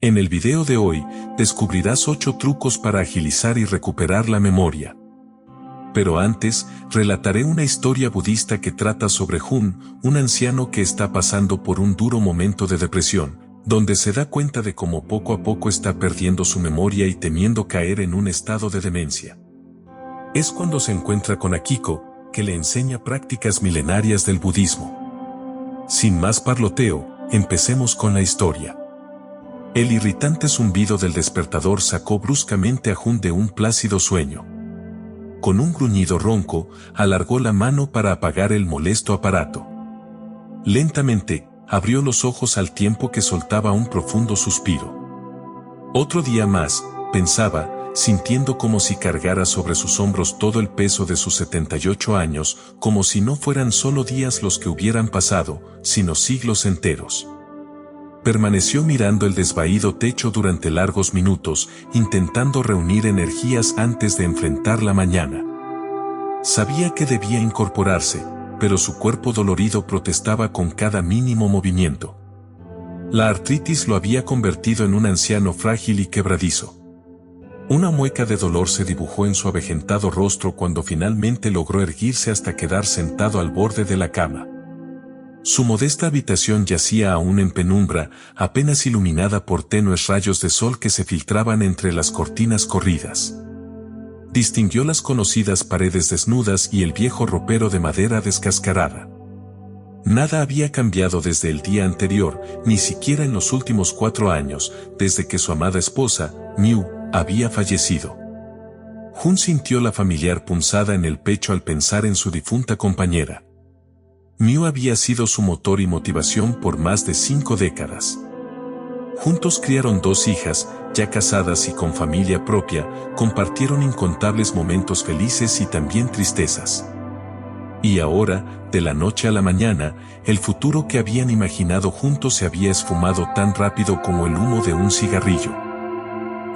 En el video de hoy, descubrirás 8 trucos para agilizar y recuperar la memoria. Pero antes, relataré una historia budista que trata sobre Jun, un anciano que está pasando por un duro momento de depresión, donde se da cuenta de cómo poco a poco está perdiendo su memoria y temiendo caer en un estado de demencia. Es cuando se encuentra con Akiko, que le enseña prácticas milenarias del budismo. Sin más parloteo, empecemos con la historia. El irritante zumbido del despertador sacó bruscamente a Jun de un plácido sueño. Con un gruñido ronco, alargó la mano para apagar el molesto aparato. Lentamente, abrió los ojos al tiempo que soltaba un profundo suspiro. Otro día más, pensaba, sintiendo como si cargara sobre sus hombros todo el peso de sus 78 años, como si no fueran solo días los que hubieran pasado, sino siglos enteros. Permaneció mirando el desvaído techo durante largos minutos, intentando reunir energías antes de enfrentar la mañana. Sabía que debía incorporarse, pero su cuerpo dolorido protestaba con cada mínimo movimiento. La artritis lo había convertido en un anciano frágil y quebradizo. Una mueca de dolor se dibujó en su avejentado rostro cuando finalmente logró erguirse hasta quedar sentado al borde de la cama. Su modesta habitación yacía aún en penumbra, apenas iluminada por tenues rayos de sol que se filtraban entre las cortinas corridas. Distinguió las conocidas paredes desnudas y el viejo ropero de madera descascarada. Nada había cambiado desde el día anterior, ni siquiera en los últimos 4 años, desde que su amada esposa, Miu, había fallecido. Jun sintió la familiar punzada en el pecho al pensar en su difunta compañera. Miu había sido su motor y motivación por más de 5 décadas. Juntos criaron 2 hijas, ya casadas y con familia propia, compartieron incontables momentos felices y también tristezas. Y ahora, de la noche a la mañana, el futuro que habían imaginado juntos se había esfumado tan rápido como el humo de un cigarrillo.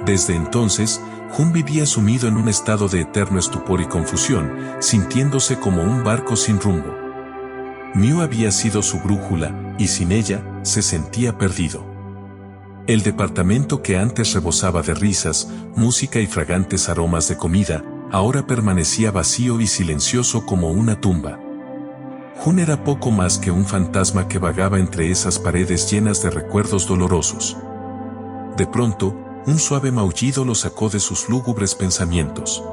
Desde entonces, Jun vivía sumido en un estado de eterno estupor y confusión, sintiéndose como un barco sin rumbo. Miu había sido su brújula, y sin ella, se sentía perdido. El departamento que antes rebosaba de risas, música y fragantes aromas de comida, ahora permanecía vacío y silencioso como una tumba. Jun era poco más que un fantasma que vagaba entre esas paredes llenas de recuerdos dolorosos. De pronto, un suave maullido lo sacó de sus lúgubres pensamientos.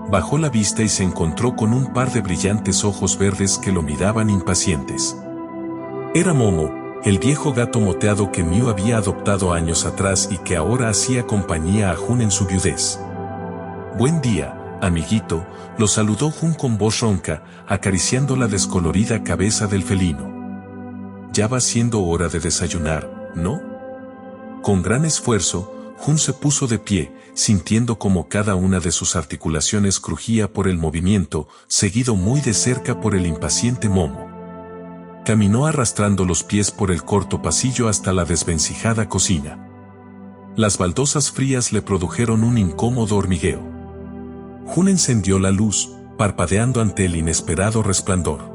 Bajó la vista y se encontró con un par de brillantes ojos verdes que lo miraban impacientes. Era Momo, el viejo gato moteado que Miu había adoptado años atrás y que ahora hacía compañía a Jun en su viudez. «Buen día, amiguito», lo saludó Jun con voz ronca, acariciando la descolorida cabeza del felino. «Ya va siendo hora de desayunar, ¿no?». Con gran esfuerzo, Jun se puso de pie, sintiendo como cada una de sus articulaciones crujía por el movimiento, seguido muy de cerca por el impaciente Momo. Caminó arrastrando los pies por el corto pasillo hasta la desvencijada cocina. Las baldosas frías le produjeron un incómodo hormigueo. Jun encendió la luz, parpadeando ante el inesperado resplandor.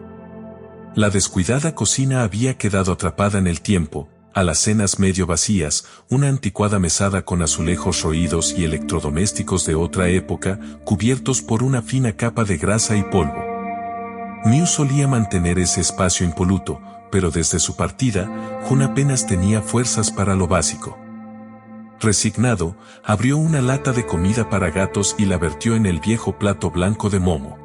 La descuidada cocina había quedado atrapada en el tiempo, alacenas medio vacías, una anticuada mesada con azulejos roídos y electrodomésticos de otra época, cubiertos por una fina capa de grasa y polvo. Miu solía mantener ese espacio impoluto, pero desde su partida, Jun apenas tenía fuerzas para lo básico. Resignado, abrió una lata de comida para gatos y la vertió en el viejo plato blanco de Momo.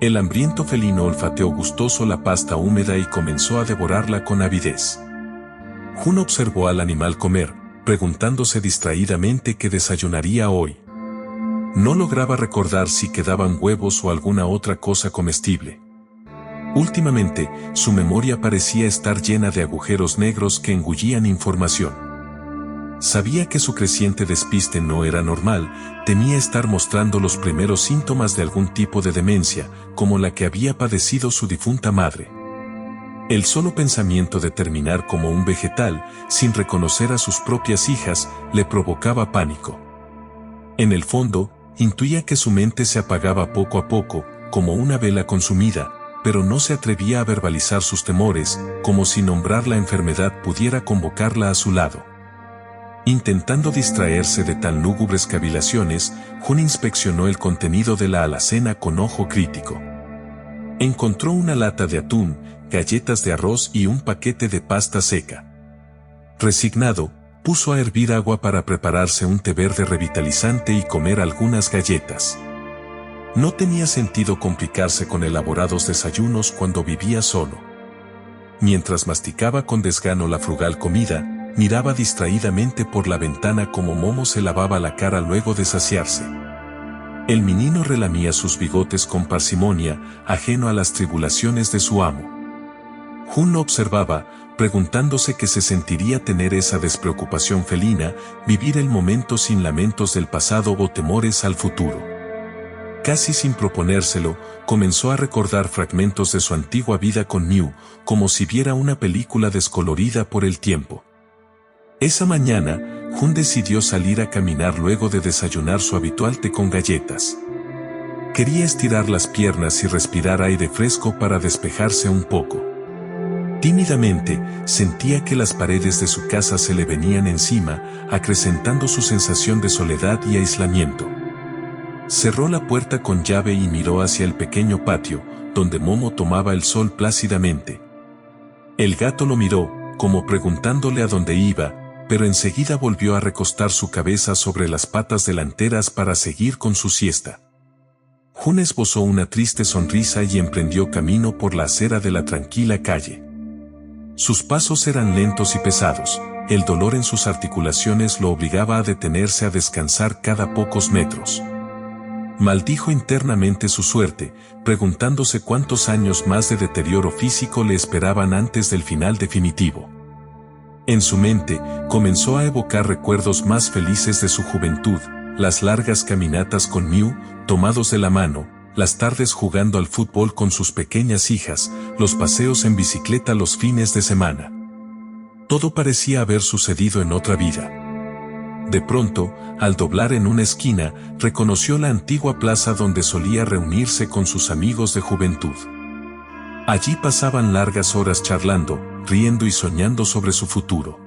El hambriento felino olfateó gustoso la pasta húmeda y comenzó a devorarla con avidez. Jun observó al animal comer, preguntándose distraídamente qué desayunaría hoy. No lograba recordar si quedaban huevos o alguna otra cosa comestible. Últimamente, su memoria parecía estar llena de agujeros negros que engullían información. Sabía que su creciente despiste no era normal, temía estar mostrando los primeros síntomas de algún tipo de demencia, como la que había padecido su difunta madre. El solo pensamiento de terminar como un vegetal, sin reconocer a sus propias hijas, le provocaba pánico. En el fondo, intuía que su mente se apagaba poco a poco, como una vela consumida, pero no se atrevía a verbalizar sus temores, como si nombrar la enfermedad pudiera convocarla a su lado. Intentando distraerse de tan lúgubres cavilaciones, Jun inspeccionó el contenido de la alacena con ojo crítico. Encontró una lata de atún, galletas de arroz y un paquete de pasta seca. Resignado, puso a hervir agua para prepararse un té verde revitalizante y comer algunas galletas. No tenía sentido complicarse con elaborados desayunos cuando vivía solo. Mientras masticaba con desgano la frugal comida, miraba distraídamente por la ventana como Momo se lavaba la cara luego de saciarse. El menino relamía sus bigotes con parsimonia, ajeno a las tribulaciones de su amo. Jun lo observaba, preguntándose qué se sentiría tener esa despreocupación felina, vivir el momento sin lamentos del pasado o temores al futuro. Casi sin proponérselo, comenzó a recordar fragmentos de su antigua vida con Miu, como si viera una película descolorida por el tiempo. Esa mañana, Jun decidió salir a caminar luego de desayunar su habitual té con galletas. Quería estirar las piernas y respirar aire fresco para despejarse un poco. Tímidamente, sentía que las paredes de su casa se le venían encima, acrecentando su sensación de soledad y aislamiento. Cerró la puerta con llave y miró hacia el pequeño patio, donde Momo tomaba el sol plácidamente. El gato lo miró, como preguntándole a dónde iba, pero enseguida volvió a recostar su cabeza sobre las patas delanteras para seguir con su siesta. Jun esbozó una triste sonrisa y emprendió camino por la acera de la tranquila calle. Sus pasos eran lentos y pesados, el dolor en sus articulaciones lo obligaba a detenerse a descansar cada pocos metros. Maldijo internamente su suerte, preguntándose cuántos años más de deterioro físico le esperaban antes del final definitivo. En su mente, comenzó a evocar recuerdos más felices de su juventud, las largas caminatas con Miu, tomados de la mano, las tardes jugando al fútbol con sus pequeñas hijas, los paseos en bicicleta los fines de semana. Todo parecía haber sucedido en otra vida. De pronto, al doblar en una esquina, reconoció la antigua plaza donde solía reunirse con sus amigos de juventud. Allí pasaban largas horas charlando, riendo y soñando sobre su futuro.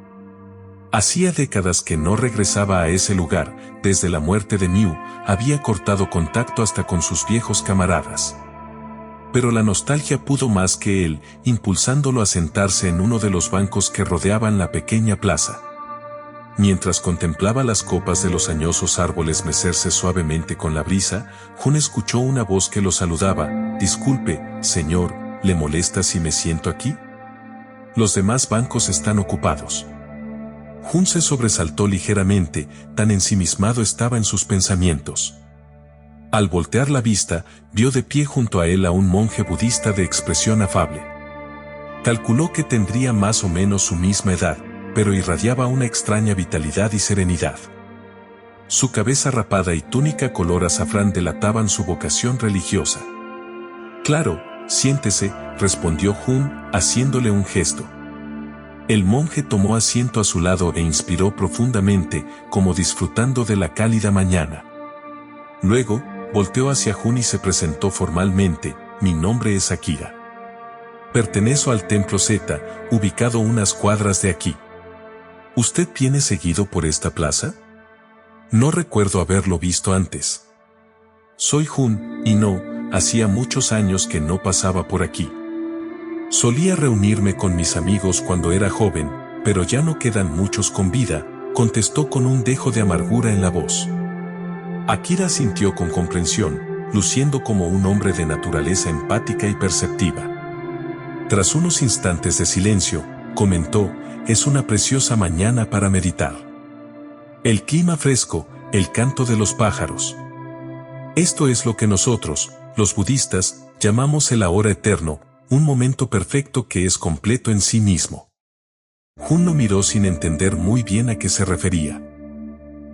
Hacía décadas que no regresaba a ese lugar, desde la muerte de Miu, había cortado contacto hasta con sus viejos camaradas. Pero la nostalgia pudo más que él, impulsándolo a sentarse en uno de los bancos que rodeaban la pequeña plaza. Mientras contemplaba las copas de los añosos árboles mecerse suavemente con la brisa, Jun escuchó una voz que lo saludaba: «Disculpe, señor, ¿le molesta si me siento aquí? Los demás bancos están ocupados». Jun se sobresaltó ligeramente, tan ensimismado estaba en sus pensamientos. Al voltear la vista, vio de pie junto a él a un monje budista de expresión afable. Calculó que tendría más o menos su misma edad, pero irradiaba una extraña vitalidad y serenidad. Su cabeza rapada y túnica color azafrán delataban su vocación religiosa. «Claro, siéntese», respondió Jun, haciéndole un gesto. El monje tomó asiento a su lado e inspiró profundamente, como disfrutando de la cálida mañana. Luego, volteó hacia Jun y se presentó formalmente: «Mi nombre es Akira. Pertenezco al Templo Z, ubicado unas cuadras de aquí. ¿Usted viene seguido por esta plaza? No recuerdo haberlo visto antes». «Soy Jun, y no, hacía muchos años que no pasaba por aquí. Solía reunirme con mis amigos cuando era joven, pero ya no quedan muchos con vida», contestó con un dejo de amargura en la voz. Akira sintió con comprensión, luciendo como un hombre de naturaleza empática y perceptiva. Tras unos instantes de silencio, comentó: «Es una preciosa mañana para meditar. El clima fresco, el canto de los pájaros. Esto es lo que nosotros, los budistas, llamamos el ahora eterno, un momento perfecto que es completo en sí mismo». Jun lo miró sin entender muy bien a qué se refería.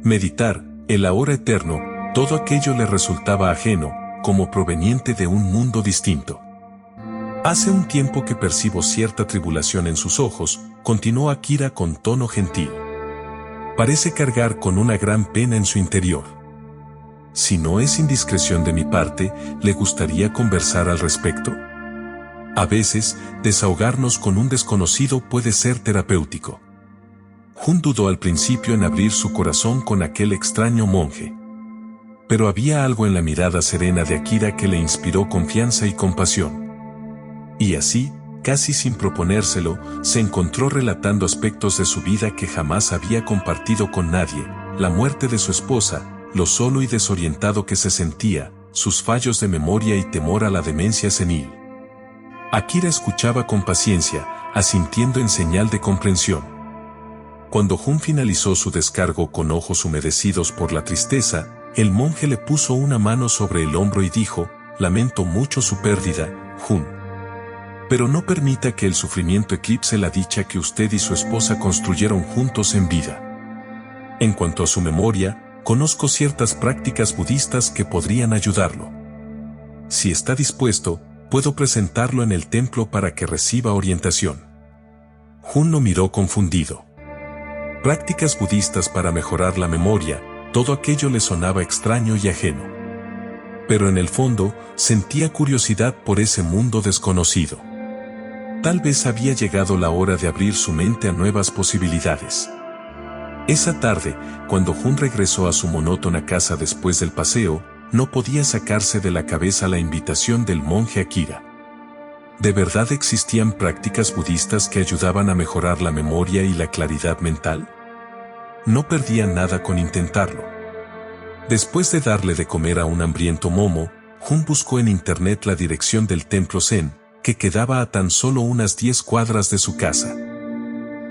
Meditar, el ahora eterno, todo aquello le resultaba ajeno, como proveniente de un mundo distinto. «Hace un tiempo que percibo cierta tribulación en sus ojos», continuó Akira con tono gentil. «Parece cargar con una gran pena en su interior. Si no es indiscreción de mi parte, ¿le gustaría conversar al respecto? A veces, desahogarnos con un desconocido puede ser terapéutico». Jun dudó al principio en abrir su corazón con aquel extraño monje. Pero había algo en la mirada serena de Akira que le inspiró confianza y compasión. Y así, casi sin proponérselo, se encontró relatando aspectos de su vida que jamás había compartido con nadie: la muerte de su esposa, lo solo y desorientado que se sentía, sus fallos de memoria y temor a la demencia senil. Akira escuchaba con paciencia, asintiendo en señal de comprensión. Cuando Jun finalizó su descargo con ojos humedecidos por la tristeza, el monje le puso una mano sobre el hombro y dijo: «Lamento mucho su pérdida, Jun. Pero no permita que el sufrimiento eclipse la dicha que usted y su esposa construyeron juntos en vida. En cuanto a su memoria, conozco ciertas prácticas budistas que podrían ayudarlo. Si está dispuesto, puedo presentarlo en el templo para que reciba orientación». Jun lo miró confundido. Prácticas budistas para mejorar la memoria, todo aquello le sonaba extraño y ajeno. Pero en el fondo, sentía curiosidad por ese mundo desconocido. Tal vez había llegado la hora de abrir su mente a nuevas posibilidades. Esa tarde, cuando Jun regresó a su monótona casa después del paseo, no podía sacarse de la cabeza la invitación del monje Akira. ¿De verdad existían prácticas budistas que ayudaban a mejorar la memoria y la claridad mental? No perdía nada con intentarlo. Después de darle de comer a un hambriento momo, Jun buscó en internet la dirección del templo Zen, que quedaba a tan solo unas 10 cuadras de su casa.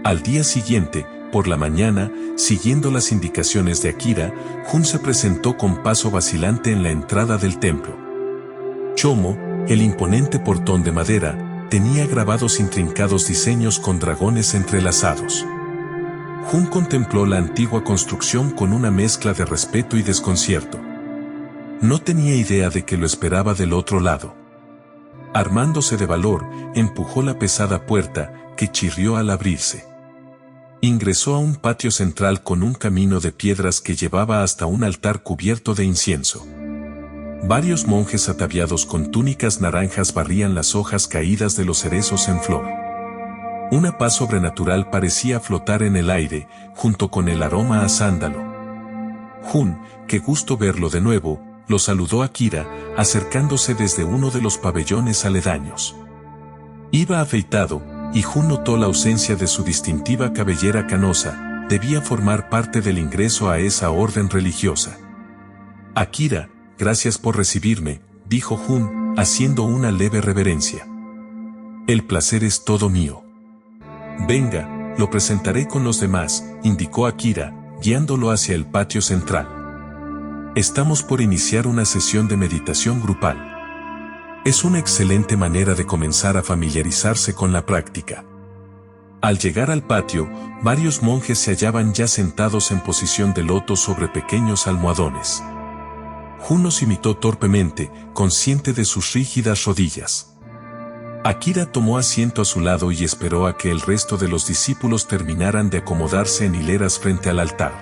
Al día siguiente, por la mañana, siguiendo las indicaciones de Akira, Jun se presentó con paso vacilante en la entrada del templo. Chomo, el imponente portón de madera, tenía grabados intrincados diseños con dragones entrelazados. Jun contempló la antigua construcción con una mezcla de respeto y desconcierto. No tenía idea de que lo esperaba del otro lado. Armándose de valor, empujó la pesada puerta, que chirrió al abrirse. Ingresó a un patio central con un camino de piedras que llevaba hasta un altar cubierto de incienso. Varios monjes ataviados con túnicas naranjas barrían las hojas caídas de los cerezos en flor. Una paz sobrenatural parecía flotar en el aire, junto con el aroma a sándalo. Jun, qué gusto verlo de nuevo, lo saludó Akira, acercándose desde uno de los pabellones aledaños. Iba afeitado, y Jun notó la ausencia de su distintiva cabellera canosa. Debía formar parte del ingreso a esa orden religiosa. «Akira, gracias por recibirme», dijo Jun, haciendo una leve reverencia. «El placer es todo mío». «Venga, lo presentaré con los demás», indicó Akira, guiándolo hacia el patio central. «Estamos por iniciar una sesión de meditación grupal. Es una excelente manera de comenzar a familiarizarse con la práctica». Al llegar al patio, varios monjes se hallaban ya sentados en posición de loto sobre pequeños almohadones. Jun los imitó torpemente, consciente de sus rígidas rodillas. Akira tomó asiento a su lado y esperó a que el resto de los discípulos terminaran de acomodarse en hileras frente al altar.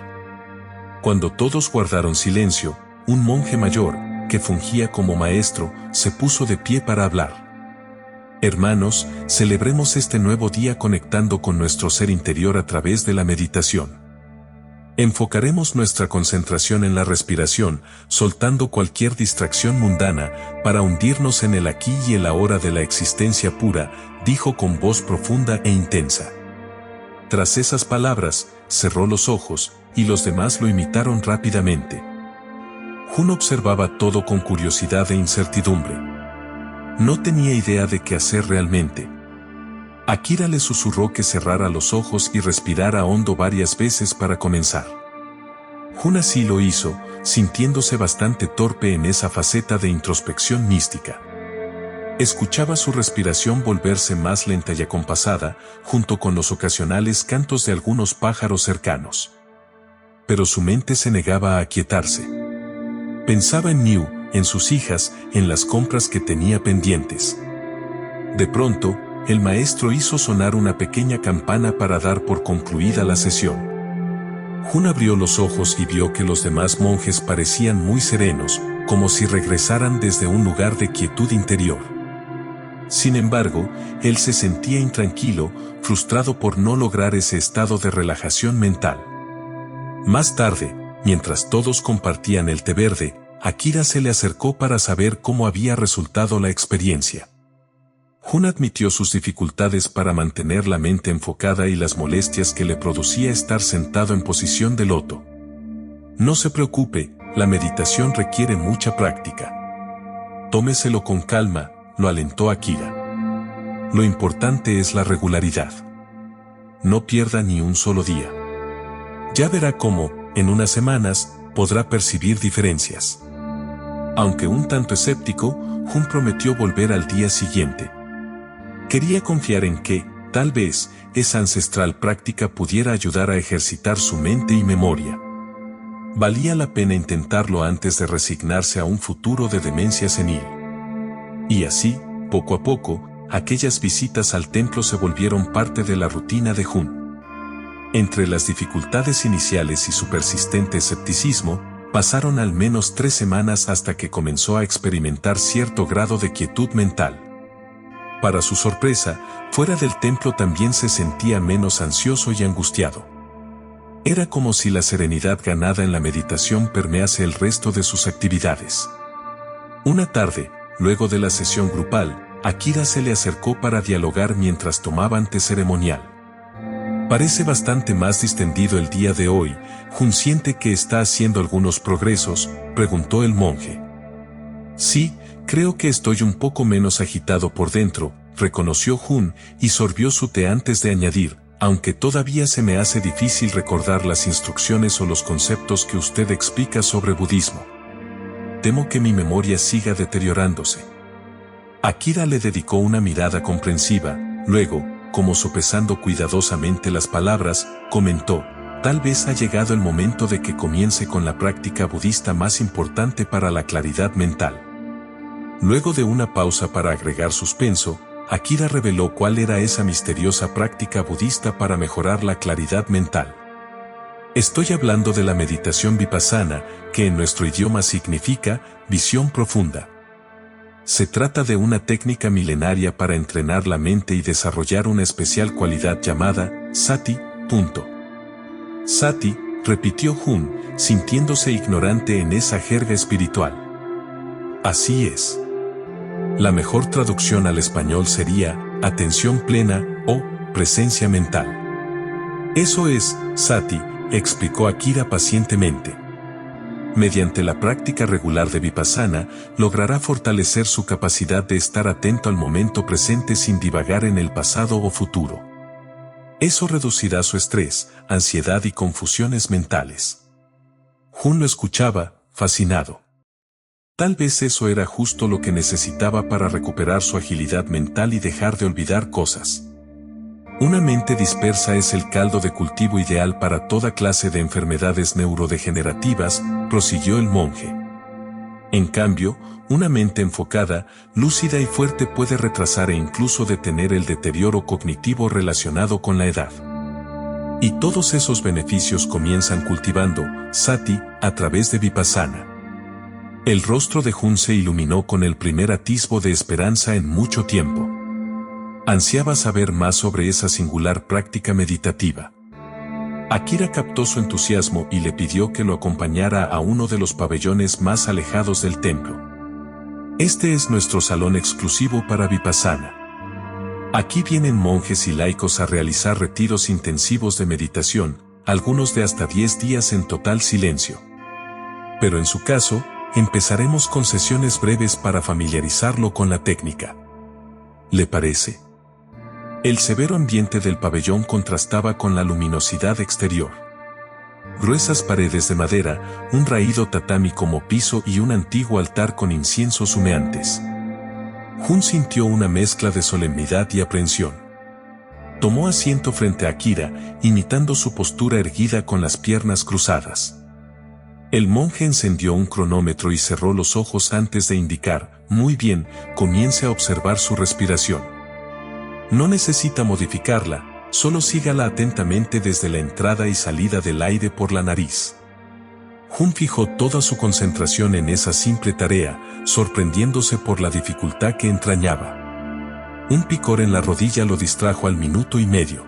Cuando todos guardaron silencio, un monje mayor, que fungía como maestro, se puso de pie para hablar. «Hermanos, celebremos este nuevo día conectando con nuestro ser interior a través de la meditación. Enfocaremos nuestra concentración en la respiración, soltando cualquier distracción mundana, para hundirnos en el aquí y el ahora de la existencia pura», dijo con voz profunda e intensa. Tras esas palabras, cerró los ojos, y los demás lo imitaron rápidamente. Jun observaba todo con curiosidad e incertidumbre. No tenía idea de qué hacer realmente. Akira le susurró que cerrara los ojos y respirara hondo varias veces para comenzar. Jun así lo hizo, sintiéndose bastante torpe en esa faceta de introspección mística. Escuchaba su respiración volverse más lenta y acompasada, junto con los ocasionales cantos de algunos pájaros cercanos. Pero su mente se negaba a aquietarse. Pensaba en Miu, en sus hijas, en las compras que tenía pendientes. De pronto, el maestro hizo sonar una pequeña campana para dar por concluida la sesión. Jun abrió los ojos y vio que los demás monjes parecían muy serenos, como si regresaran desde un lugar de quietud interior. Sin embargo, él se sentía intranquilo, frustrado por no lograr ese estado de relajación mental. Más tarde, mientras todos compartían el té verde, Akira se le acercó para saber cómo había resultado la experiencia. Jun admitió sus dificultades para mantener la mente enfocada y las molestias que le producía estar sentado en posición de loto. No se preocupe, la meditación requiere mucha práctica. Tómeselo con calma, lo alentó Akira. Lo importante es la regularidad. No pierda ni un solo día. Ya verá cómo, en unas semanas, podrá percibir diferencias. Aunque un tanto escéptico, Jun prometió volver al día siguiente. Quería confiar en que, tal vez, esa ancestral práctica pudiera ayudar a ejercitar su mente y memoria. Valía la pena intentarlo antes de resignarse a un futuro de demencia senil. Y así, poco a poco, aquellas visitas al templo se volvieron parte de la rutina de Jun. Entre las dificultades iniciales y su persistente escepticismo, pasaron al menos 3 semanas hasta que comenzó a experimentar cierto grado de quietud mental. Para su sorpresa, fuera del templo también se sentía menos ansioso y angustiado. Era como si la serenidad ganada en la meditación permease el resto de sus actividades. Una tarde, luego de la sesión grupal, Akira se le acercó para dialogar mientras tomaban té ceremonial. Parece bastante más distendido el día de hoy. Jun siente que está haciendo algunos progresos, preguntó el monje. Sí, creo que estoy un poco menos agitado por dentro, reconoció Jun y sorbió su té antes de añadir, aunque todavía se me hace difícil recordar las instrucciones o los conceptos que usted explica sobre budismo. Temo que mi memoria siga deteriorándose. Akira le dedicó una mirada comprensiva, luego, como sopesando cuidadosamente las palabras, comentó, tal vez ha llegado el momento de que comience con la práctica budista más importante para la claridad mental. Luego de una pausa para agregar suspenso, Akira reveló cuál era esa misteriosa práctica budista para mejorar la claridad mental. Estoy hablando de la meditación vipassana, que en nuestro idioma significa visión profunda. Se trata de una técnica milenaria para entrenar la mente y desarrollar una especial cualidad llamada sati. Sati, repitió Jun, sintiéndose ignorante en esa jerga espiritual. Así es. La mejor traducción al español sería atención plena o presencia mental. Eso es, sati, explicó Akira pacientemente. Mediante la práctica regular de vipassana, logrará fortalecer su capacidad de estar atento al momento presente sin divagar en el pasado o futuro. Eso reducirá su estrés, ansiedad y confusiones mentales. Jun lo escuchaba, fascinado. Tal vez eso era justo lo que necesitaba para recuperar su agilidad mental y dejar de olvidar cosas. Una mente dispersa es el caldo de cultivo ideal para toda clase de enfermedades neurodegenerativas, prosiguió el monje. En cambio, una mente enfocada, lúcida y fuerte puede retrasar e incluso detener el deterioro cognitivo relacionado con la edad. Y todos esos beneficios comienzan cultivando sati a través de vipassana. El rostro de Jun se iluminó con el primer atisbo de esperanza en mucho tiempo. Ansiaba saber más sobre esa singular práctica meditativa. Akira captó su entusiasmo y le pidió que lo acompañara a uno de los pabellones más alejados del templo. Este es nuestro salón exclusivo para vipassana. Aquí vienen monjes y laicos a realizar retiros intensivos de meditación, algunos de hasta 10 días en total silencio. Pero en su caso, empezaremos con sesiones breves para familiarizarlo con la técnica. ¿Le parece? El severo ambiente del pabellón contrastaba con la luminosidad exterior. Gruesas paredes de madera, un raído tatami como piso y un antiguo altar con inciensos humeantes. Jun sintió una mezcla de solemnidad y aprensión. Tomó asiento frente a Akira, imitando su postura erguida con las piernas cruzadas. El monje encendió un cronómetro y cerró los ojos antes de indicar, muy bien, comience a observar su respiración. No necesita modificarla, solo sígala atentamente desde la entrada y salida del aire por la nariz. Jun fijó toda su concentración en esa simple tarea, sorprendiéndose por la dificultad que entrañaba. Un picor en la rodilla lo distrajo al minuto y medio.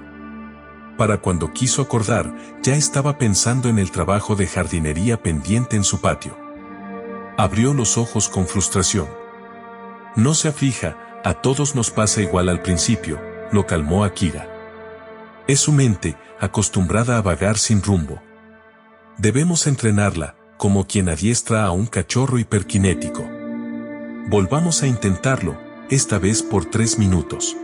Para cuando quiso acordar, ya estaba pensando en el trabajo de jardinería pendiente en su patio. Abrió los ojos con frustración. No se aflija, a todos nos pasa igual al principio, lo calmó Akira. Es su mente, acostumbrada a vagar sin rumbo. Debemos entrenarla, como quien adiestra a un cachorro hiperkinético. Volvamos a intentarlo, esta vez por 3 minutos.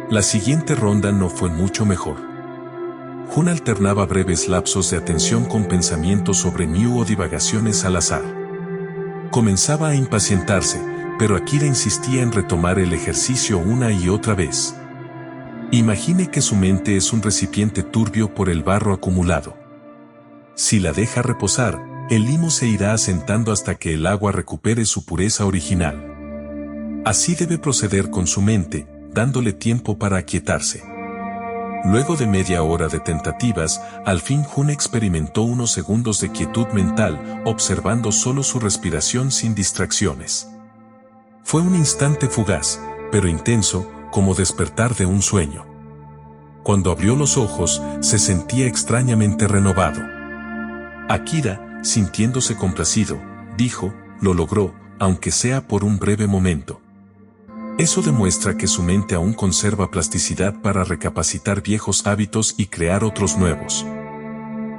La siguiente ronda no fue mucho mejor. Jun alternaba breves lapsos de atención con pensamientos sobre Miu o divagaciones al azar. Comenzaba a impacientarse, pero Akira insistía en retomar el ejercicio una y otra vez. Imagine que su mente es un recipiente turbio por el barro acumulado. Si la deja reposar, el limo se irá asentando hasta que el agua recupere su pureza original. Así debe proceder con su mente, dándole tiempo para aquietarse. Luego de media hora de tentativas, al fin Jun experimentó unos segundos de quietud mental, observando solo su respiración sin distracciones. Fue un instante fugaz, pero intenso, como despertar de un sueño. Cuando abrió los ojos, se sentía extrañamente renovado. Akira, sintiéndose complacido, dijo, lo logró, aunque sea por un breve momento. Eso demuestra que su mente aún conserva plasticidad para recapacitar viejos hábitos y crear otros nuevos.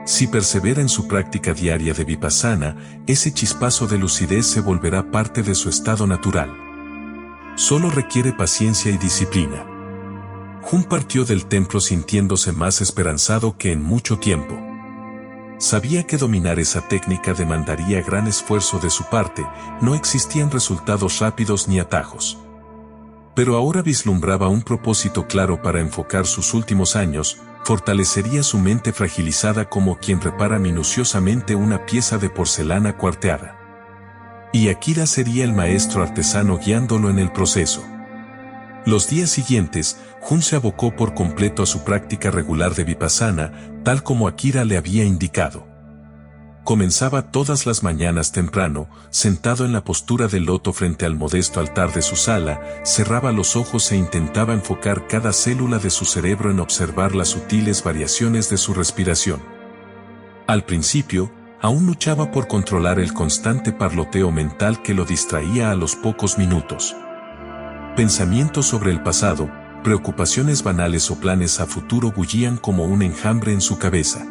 Si persevera en su práctica diaria de vipassana, ese chispazo de lucidez se volverá parte de su estado natural. Solo requiere paciencia y disciplina. Jun partió del templo sintiéndose más esperanzado que en mucho tiempo. Sabía que dominar esa técnica demandaría gran esfuerzo de su parte, no existían resultados rápidos ni atajos. Pero ahora vislumbraba un propósito claro para enfocar sus últimos años, fortalecería su mente fragilizada como quien repara minuciosamente una pieza de porcelana cuarteada. Y Akira sería el maestro artesano guiándolo en el proceso. Los días siguientes, Jun se abocó por completo a su práctica regular de vipassana, tal como Akira le había indicado. Comenzaba todas las mañanas temprano, sentado en la postura del loto frente al modesto altar de su sala, cerraba los ojos e intentaba enfocar cada célula de su cerebro en observar las sutiles variaciones de su respiración. Al principio, aún luchaba por controlar el constante parloteo mental que lo distraía a los pocos minutos. Pensamientos sobre el pasado, preocupaciones banales o planes a futuro bullían como un enjambre en su cabeza.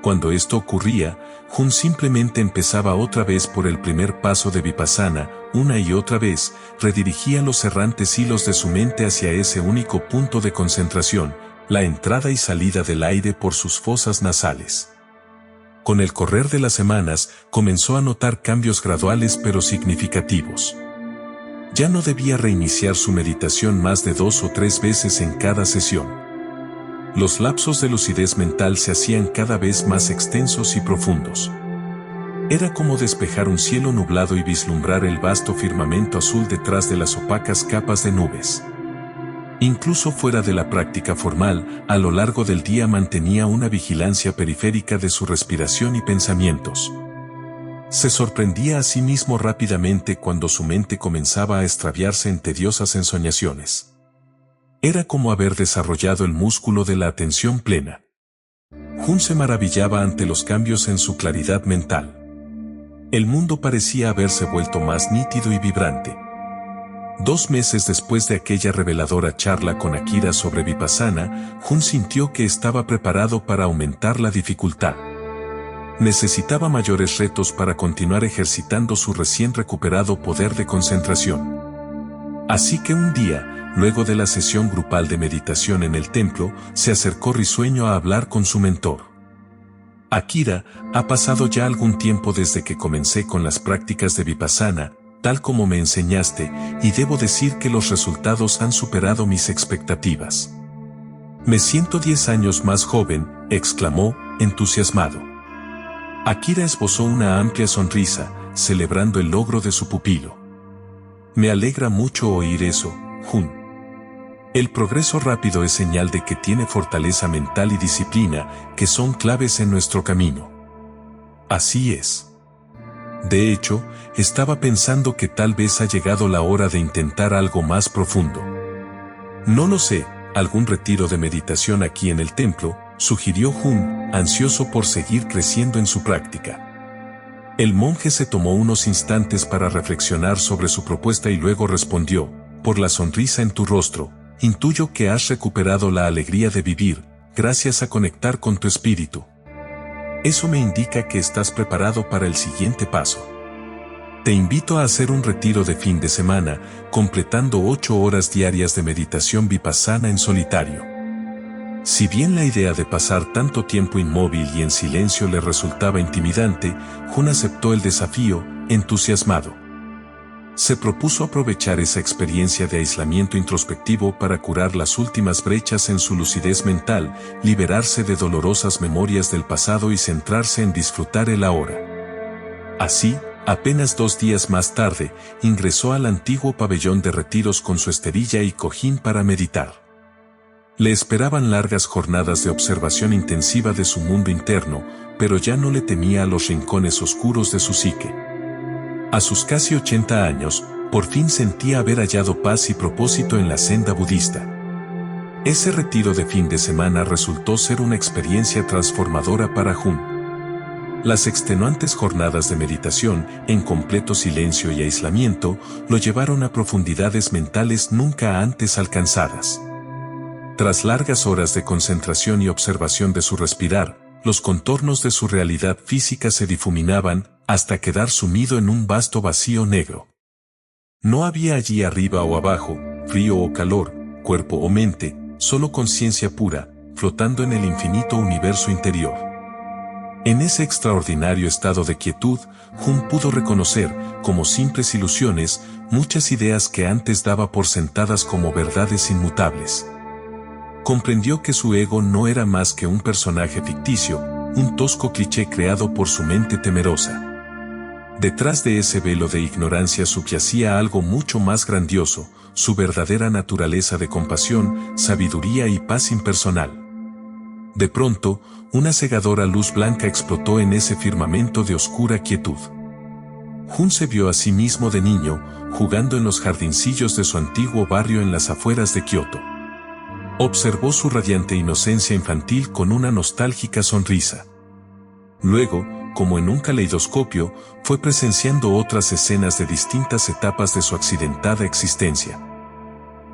Cuando esto ocurría, Jun simplemente empezaba otra vez por el primer paso de vipassana, una y otra vez, redirigía los errantes hilos de su mente hacia ese único punto de concentración, la entrada y salida del aire por sus fosas nasales. Con el correr de las semanas, comenzó a notar cambios graduales pero significativos. Ya no debía reiniciar su meditación más de 2 o 3 veces en cada sesión. Los lapsos de lucidez mental se hacían cada vez más extensos y profundos. Era como despejar un cielo nublado y vislumbrar el vasto firmamento azul detrás de las opacas capas de nubes. Incluso fuera de la práctica formal, a lo largo del día mantenía una vigilancia periférica de su respiración y pensamientos. Se sorprendía a sí mismo rápidamente cuando su mente comenzaba a extraviarse en tediosas ensoñaciones. Era como haber desarrollado el músculo de la atención plena. Jun se maravillaba ante los cambios en su claridad mental. El mundo parecía haberse vuelto más nítido y vibrante. 2 meses después de aquella reveladora charla con Akira sobre vipassana, Jun sintió que estaba preparado para aumentar la dificultad. Necesitaba mayores retos para continuar ejercitando su recién recuperado poder de concentración. Así que un día, luego de la sesión grupal de meditación en el templo, se acercó risueño a hablar con su mentor. Akira, ha pasado ya algún tiempo desde que comencé con las prácticas de vipassana, tal como me enseñaste, y debo decir que los resultados han superado mis expectativas. Me siento 10 años más joven, exclamó, entusiasmado. Akira esbozó una amplia sonrisa, celebrando el logro de su pupilo. Me alegra mucho oír eso, Jun. El progreso rápido es señal de que tiene fortaleza mental y disciplina, que son claves en nuestro camino. Así es. De hecho, estaba pensando que tal vez ha llegado la hora de intentar algo más profundo. No lo sé, algún retiro de meditación aquí en el templo, sugirió Jun, ansioso por seguir creciendo en su práctica. El monje se tomó unos instantes para reflexionar sobre su propuesta y luego respondió, por la sonrisa en tu rostro, intuyo que has recuperado la alegría de vivir, gracias a conectar con tu espíritu. Eso me indica que estás preparado para el siguiente paso. Te invito a hacer un retiro de fin de semana, completando 8 horas diarias de meditación vipassana en solitario. Si bien la idea de pasar tanto tiempo inmóvil y en silencio le resultaba intimidante, Jun aceptó el desafío, entusiasmado. Se propuso aprovechar esa experiencia de aislamiento introspectivo para curar las últimas brechas en su lucidez mental, liberarse de dolorosas memorias del pasado y centrarse en disfrutar el ahora. Así, apenas 2 días más tarde, ingresó al antiguo pabellón de retiros con su esterilla y cojín para meditar. Le esperaban largas jornadas de observación intensiva de su mundo interno, pero ya no le temía a los rincones oscuros de su psique. A sus casi 80 años, por fin sentía haber hallado paz y propósito en la senda budista. Ese retiro de fin de semana resultó ser una experiencia transformadora para Jun. Las extenuantes jornadas de meditación, en completo silencio y aislamiento, lo llevaron a profundidades mentales nunca antes alcanzadas. Tras largas horas de concentración y observación de su respirar, los contornos de su realidad física se difuminaban, hasta quedar sumido en un vasto vacío negro. No había allí arriba o abajo, frío o calor, cuerpo o mente, solo conciencia pura, flotando en el infinito universo interior. En ese extraordinario estado de quietud, Jun pudo reconocer, como simples ilusiones, muchas ideas que antes daba por sentadas como verdades inmutables. Comprendió que su ego no era más que un personaje ficticio, un tosco cliché creado por su mente temerosa. Detrás de ese velo de ignorancia subyacía algo mucho más grandioso, su verdadera naturaleza de compasión, sabiduría y paz impersonal. De pronto, una cegadora luz blanca explotó en ese firmamento de oscura quietud. Jun se vio a sí mismo de niño, jugando en los jardincillos de su antiguo barrio en las afueras de Kioto. Observó su radiante inocencia infantil con una nostálgica sonrisa. Luego, como en un caleidoscopio, fue presenciando otras escenas de distintas etapas de su accidentada existencia.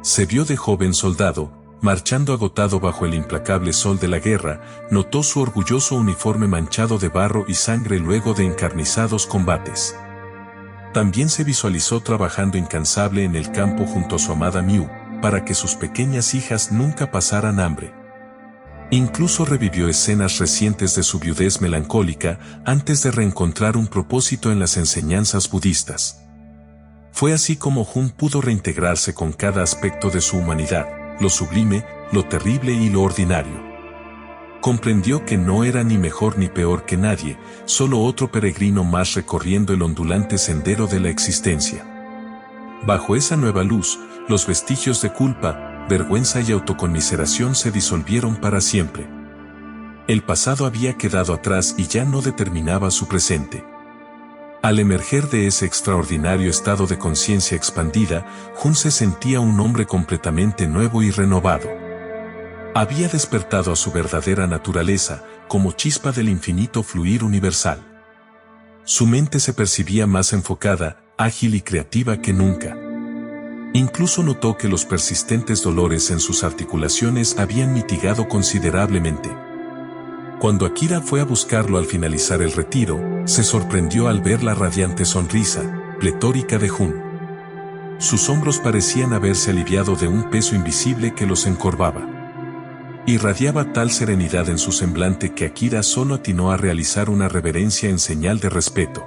Se vio de joven soldado, marchando agotado bajo el implacable sol de la guerra, notó su orgulloso uniforme manchado de barro y sangre luego de encarnizados combates. También se visualizó trabajando incansable en el campo junto a su amada Miu, para que sus pequeñas hijas nunca pasaran hambre. Incluso revivió escenas recientes de su viudez melancólica antes de reencontrar un propósito en las enseñanzas budistas. Fue así como Jun pudo reintegrarse con cada aspecto de su humanidad, lo sublime, lo terrible y lo ordinario. Comprendió que no era ni mejor ni peor que nadie, solo otro peregrino más recorriendo el ondulante sendero de la existencia. Bajo esa nueva luz, los vestigios de culpa, vergüenza y autoconmiseración se disolvieron para siempre. El pasado había quedado atrás y ya no determinaba su presente. Al emerger de ese extraordinario estado de conciencia expandida, Jun se sentía un hombre completamente nuevo y renovado. Había despertado a su verdadera naturaleza, como chispa del infinito fluir universal. Su mente se percibía más enfocada, ágil y creativa que nunca. Incluso notó que los persistentes dolores en sus articulaciones habían mitigado considerablemente. Cuando Akira fue a buscarlo al finalizar el retiro, se sorprendió al ver la radiante sonrisa, pletórica de Jun. Sus hombros parecían haberse aliviado de un peso invisible que los encorvaba. Irradiaba tal serenidad en su semblante que Akira solo atinó a realizar una reverencia en señal de respeto.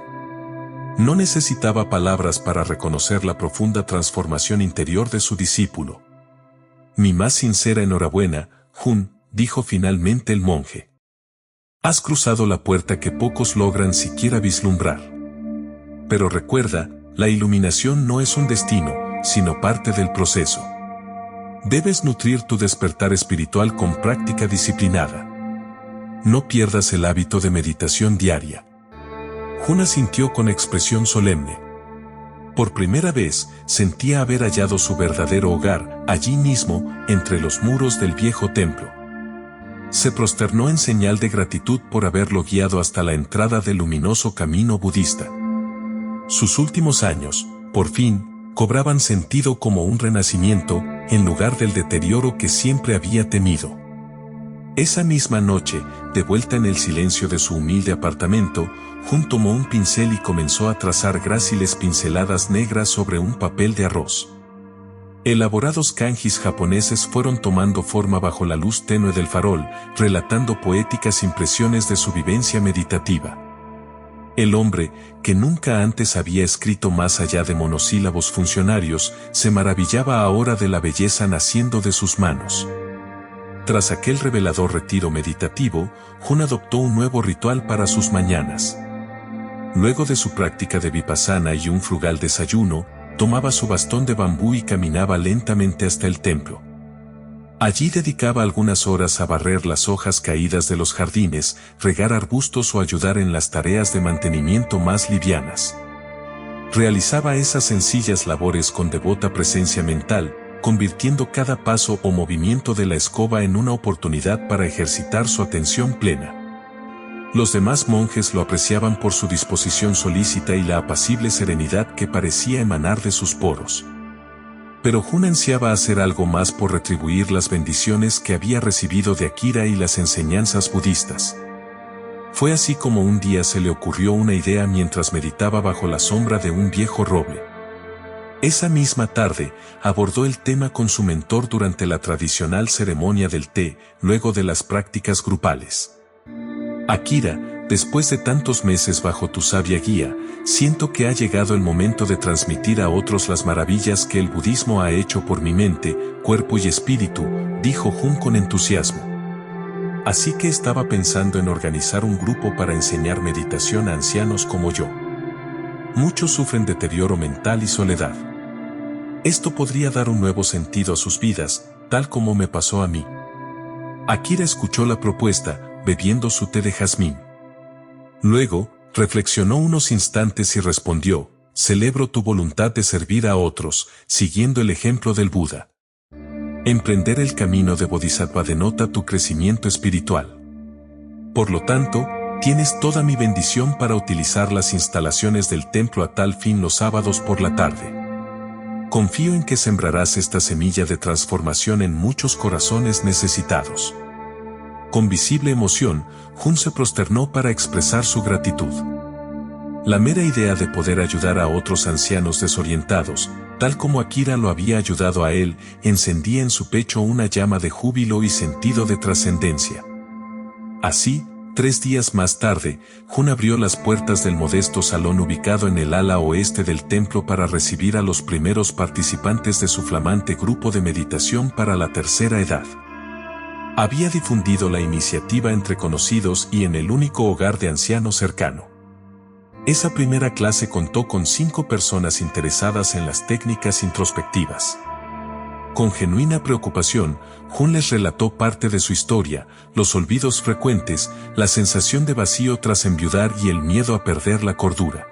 No necesitaba palabras para reconocer la profunda transformación interior de su discípulo. Mi más sincera enhorabuena, Jun, dijo finalmente el monje. Has cruzado la puerta que pocos logran siquiera vislumbrar. Pero recuerda, la iluminación no es un destino, sino parte del proceso. Debes nutrir tu despertar espiritual con práctica disciplinada. No pierdas el hábito de meditación diaria. Jun asintió con expresión solemne. Por primera vez, sentía haber hallado su verdadero hogar, allí mismo, entre los muros del viejo templo. Se prosternó en señal de gratitud por haberlo guiado hasta la entrada del luminoso camino budista. Sus últimos años, por fin, cobraban sentido como un renacimiento, en lugar del deterioro que siempre había temido. Esa misma noche, de vuelta en el silencio de su humilde apartamento, Jun tomó un pincel y comenzó a trazar gráciles pinceladas negras sobre un papel de arroz. Elaborados kanjis japoneses fueron tomando forma bajo la luz tenue del farol, relatando poéticas impresiones de su vivencia meditativa. El hombre, que nunca antes había escrito más allá de monosílabos funcionarios, se maravillaba ahora de la belleza naciendo de sus manos. Tras aquel revelador retiro meditativo, Jun adoptó un nuevo ritual para sus mañanas. Luego de su práctica de vipassana y un frugal desayuno, tomaba su bastón de bambú y caminaba lentamente hasta el templo. Allí dedicaba algunas horas a barrer las hojas caídas de los jardines, regar arbustos o ayudar en las tareas de mantenimiento más livianas. Realizaba esas sencillas labores con devota presencia mental, convirtiendo cada paso o movimiento de la escoba en una oportunidad para ejercitar su atención plena. Los demás monjes lo apreciaban por su disposición solícita y la apacible serenidad que parecía emanar de sus poros. Pero Jun ansiaba hacer algo más por retribuir las bendiciones que había recibido de Akira y las enseñanzas budistas. Fue así como un día se le ocurrió una idea mientras meditaba bajo la sombra de un viejo roble. Esa misma tarde, abordó el tema con su mentor durante la tradicional ceremonia del té, luego de las prácticas grupales. Akira, después de tantos meses bajo tu sabia guía, siento que ha llegado el momento de transmitir a otros las maravillas que el budismo ha hecho por mi mente, cuerpo y espíritu, dijo Jun con entusiasmo. Así que estaba pensando en organizar un grupo para enseñar meditación a ancianos como yo. Muchos sufren deterioro mental y soledad. Esto podría dar un nuevo sentido a sus vidas, tal como me pasó a mí. Akira escuchó la propuesta, bebiendo su té de jazmín. Luego, reflexionó unos instantes y respondió: celebro tu voluntad de servir a otros, siguiendo el ejemplo del Buda. Emprender el camino de Bodhisattva denota tu crecimiento espiritual. Por lo tanto, tienes toda mi bendición para utilizar las instalaciones del templo a tal fin los sábados por la tarde. Confío en que sembrarás esta semilla de transformación en muchos corazones necesitados. Con visible emoción, Jun se prosternó para expresar su gratitud. La mera idea de poder ayudar a otros ancianos desorientados, tal como Akira lo había ayudado a él, encendía en su pecho una llama de júbilo y sentido de trascendencia. Así, 3 días más tarde, Jun abrió las puertas del modesto salón ubicado en el ala oeste del templo para recibir a los primeros participantes de su flamante grupo de meditación para la tercera edad. Había difundido la iniciativa entre conocidos y en el único hogar de ancianos cercano. Esa primera clase contó con 5 personas interesadas en las técnicas introspectivas. Con genuina preocupación, Jun les relató parte de su historia, los olvidos frecuentes, la sensación de vacío tras enviudar y el miedo a perder la cordura.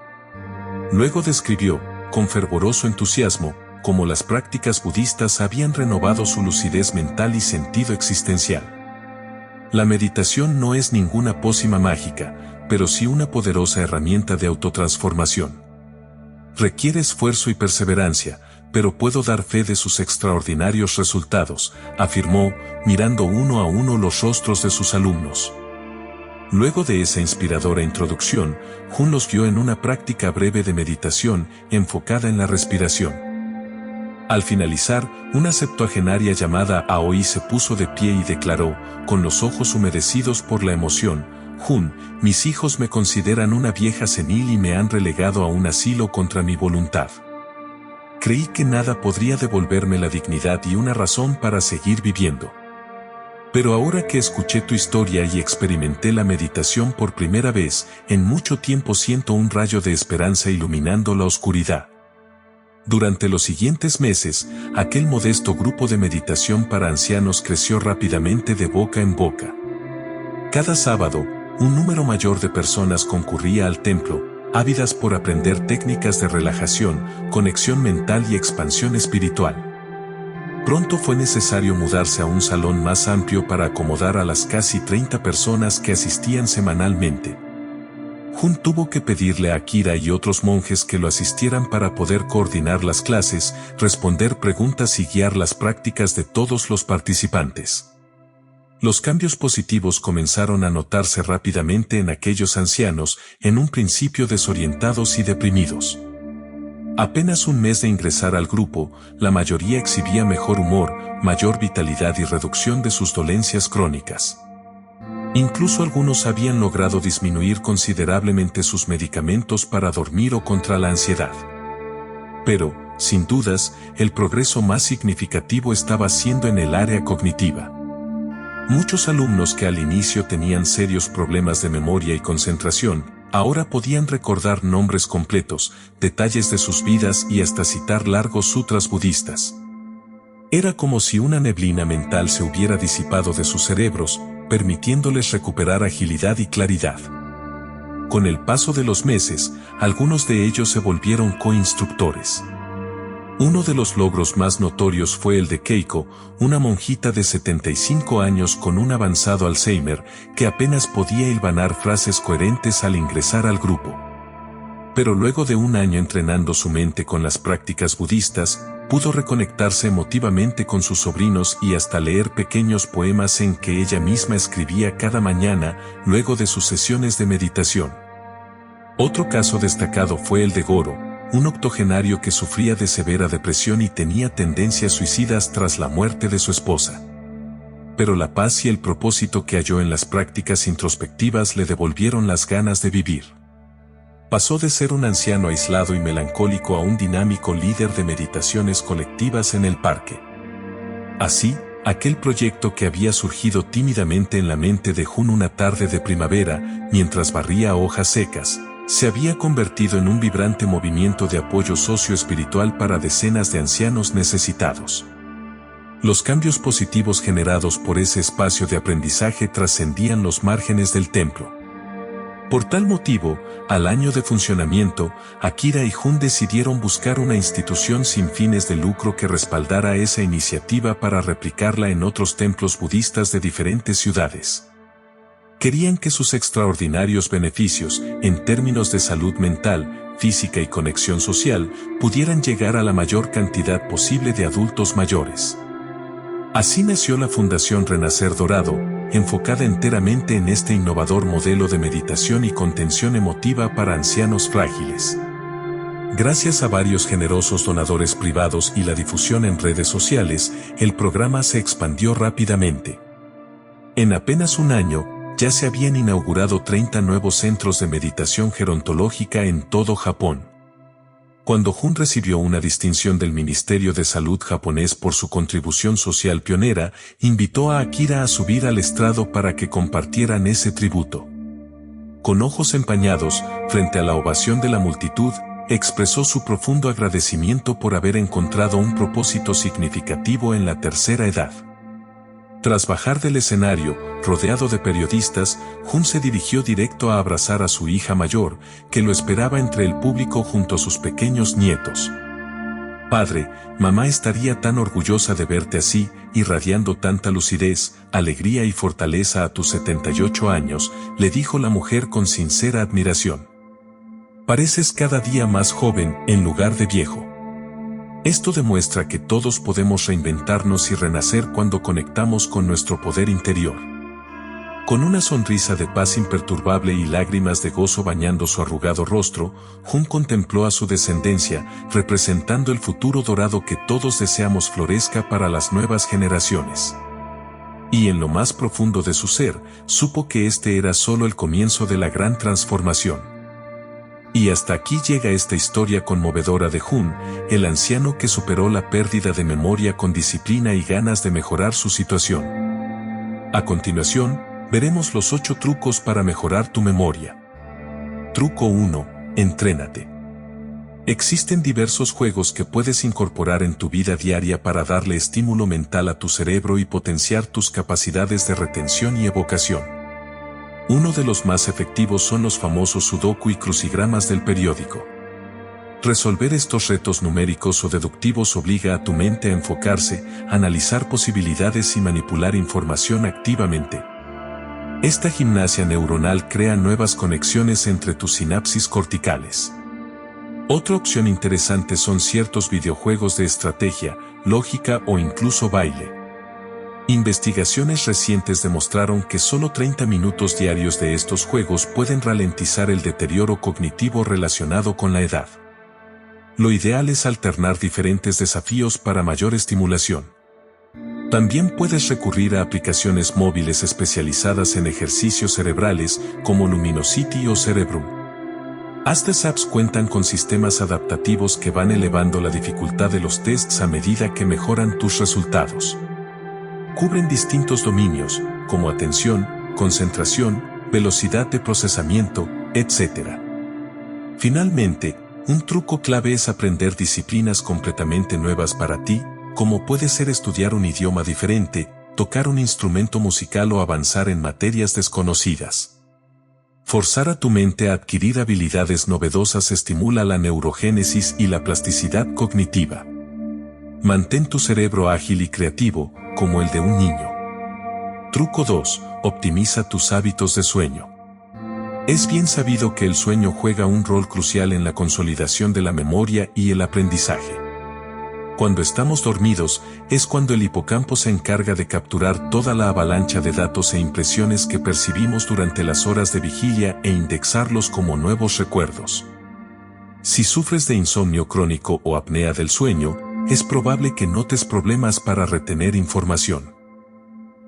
Luego describió, con fervoroso entusiasmo, cómo las prácticas budistas habían renovado su lucidez mental y sentido existencial. La meditación no es ninguna pócima mágica, pero sí una poderosa herramienta de autotransformación. Requiere esfuerzo y perseverancia, pero puedo dar fe de sus extraordinarios resultados, afirmó, mirando uno a uno los rostros de sus alumnos. Luego de esa inspiradora introducción, Jun los guió en una práctica breve de meditación, enfocada en la respiración. Al finalizar, una septuagenaria llamada Aoi se puso de pie y declaró, con los ojos humedecidos por la emoción: Jun, mis hijos me consideran una vieja senil y me han relegado a un asilo contra mi voluntad. Creí que nada podría devolverme la dignidad y una razón para seguir viviendo. Pero ahora que escuché tu historia y experimenté la meditación por primera vez, en mucho tiempo siento un rayo de esperanza iluminando la oscuridad. Durante los siguientes meses, aquel modesto grupo de meditación para ancianos creció rápidamente de boca en boca. Cada sábado, un número mayor de personas concurría al templo, ávidas por aprender técnicas de relajación, conexión mental y expansión espiritual. Pronto fue necesario mudarse a un salón más amplio para acomodar a las casi 30 personas que asistían semanalmente. Jun tuvo que pedirle a Akira y otros monjes que lo asistieran para poder coordinar las clases, responder preguntas y guiar las prácticas de todos los participantes. Los cambios positivos comenzaron a notarse rápidamente en aquellos ancianos, en un principio desorientados y deprimidos. Apenas un mes de ingresar al grupo, la mayoría exhibía mejor humor, mayor vitalidad y reducción de sus dolencias crónicas. Incluso algunos habían logrado disminuir considerablemente sus medicamentos para dormir o contra la ansiedad. Pero, sin dudas, el progreso más significativo estaba siendo en el área cognitiva. Muchos alumnos que al inicio tenían serios problemas de memoria y concentración, ahora podían recordar nombres completos, detalles de sus vidas y hasta citar largos sutras budistas. Era como si una neblina mental se hubiera disipado de sus cerebros, permitiéndoles recuperar agilidad y claridad. Con el paso de los meses, algunos de ellos se volvieron coinstructores. Uno de los logros más notorios fue el de Keiko, una monjita de 75 años con un avanzado Alzheimer, que apenas podía hilvanar frases coherentes al ingresar al grupo. Pero luego de un año entrenando su mente con las prácticas budistas, pudo reconectarse emotivamente con sus sobrinos y hasta leer pequeños poemas en que ella misma escribía cada mañana, luego de sus sesiones de meditación. Otro caso destacado fue el de Goro, un octogenario que sufría de severa depresión y tenía tendencias suicidas tras la muerte de su esposa. Pero la paz y el propósito que halló en las prácticas introspectivas le devolvieron las ganas de vivir. Pasó de ser un anciano aislado y melancólico a un dinámico líder de meditaciones colectivas en el parque. Así, aquel proyecto que había surgido tímidamente en la mente de Jun una tarde de primavera, mientras barría hojas secas, se había convertido en un vibrante movimiento de apoyo socioespiritual para decenas de ancianos necesitados. Los cambios positivos generados por ese espacio de aprendizaje trascendían los márgenes del templo. Por tal motivo, al año de funcionamiento, Akira y Jun decidieron buscar una institución sin fines de lucro que respaldara esa iniciativa para replicarla en otros templos budistas de diferentes ciudades. Querían que sus extraordinarios beneficios, en términos de salud mental, física y conexión social, pudieran llegar a la mayor cantidad posible de adultos mayores. Así nació la Fundación Renacer Dorado, enfocada enteramente en este innovador modelo de meditación y contención emotiva para ancianos frágiles. Gracias a varios generosos donadores privados y la difusión en redes sociales, el programa se expandió rápidamente. En apenas un año, ya se habían inaugurado 30 nuevos centros de meditación gerontológica en todo Japón. Cuando Jun recibió una distinción del Ministerio de Salud japonés por su contribución social pionera, invitó a Akira a subir al estrado para que compartieran ese tributo. Con ojos empañados, frente a la ovación de la multitud, expresó su profundo agradecimiento por haber encontrado un propósito significativo en la tercera edad. Tras bajar del escenario, rodeado de periodistas, Jun se dirigió directo a abrazar a su hija mayor, que lo esperaba entre el público junto a sus pequeños nietos. «Padre, mamá estaría tan orgullosa de verte así, irradiando tanta lucidez, alegría y fortaleza a tus 78 años», le dijo la mujer con sincera admiración. «Pareces cada día más joven, en lugar de viejo». Esto demuestra que todos podemos reinventarnos y renacer cuando conectamos con nuestro poder interior. Con una sonrisa de paz imperturbable y lágrimas de gozo bañando su arrugado rostro, Jun contempló a su descendencia, representando el futuro dorado que todos deseamos florezca para las nuevas generaciones. Y en lo más profundo de su ser, supo que este era solo el comienzo de la gran transformación. Y hasta aquí llega esta historia conmovedora de Jun, el anciano que superó la pérdida de memoria con disciplina y ganas de mejorar su situación. A continuación, veremos los 8 trucos para mejorar tu memoria. Truco 1. Entrénate. Existen diversos juegos que puedes incorporar en tu vida diaria para darle estímulo mental a tu cerebro y potenciar tus capacidades de retención y evocación. Uno de los más efectivos son los famosos sudoku y crucigramas del periódico. Resolver estos retos numéricos o deductivos obliga a tu mente a enfocarse, analizar posibilidades y manipular información activamente. Esta gimnasia neuronal crea nuevas conexiones entre tus sinapsis corticales. Otra opción interesante son ciertos videojuegos de estrategia, lógica o incluso baile. Investigaciones recientes demostraron que solo 30 minutos diarios de estos juegos pueden ralentizar el deterioro cognitivo relacionado con la edad. Lo ideal es alternar diferentes desafíos para mayor estimulación. También puedes recurrir a aplicaciones móviles especializadas en ejercicios cerebrales como Luminosity o Cerebrum. Estas apps cuentan con sistemas adaptativos que van elevando la dificultad de los tests a medida que mejoran tus resultados. Cubren distintos dominios, como atención, concentración, velocidad de procesamiento, etc. Finalmente, un truco clave es aprender disciplinas completamente nuevas para ti, como puede ser estudiar un idioma diferente, tocar un instrumento musical o avanzar en materias desconocidas. Forzar a tu mente a adquirir habilidades novedosas estimula la neurogénesis y la plasticidad cognitiva. Mantén tu cerebro ágil y creativo, como el de un niño. Truco 2. Optimiza tus hábitos de sueño. Es bien sabido que el sueño juega un rol crucial en la consolidación de la memoria y el aprendizaje. Cuando estamos dormidos, es cuando el hipocampo se encarga de capturar toda la avalancha de datos e impresiones que percibimos durante las horas de vigilia e indexarlos como nuevos recuerdos. Si sufres de insomnio crónico o apnea del sueño, es probable que notes problemas para retener información.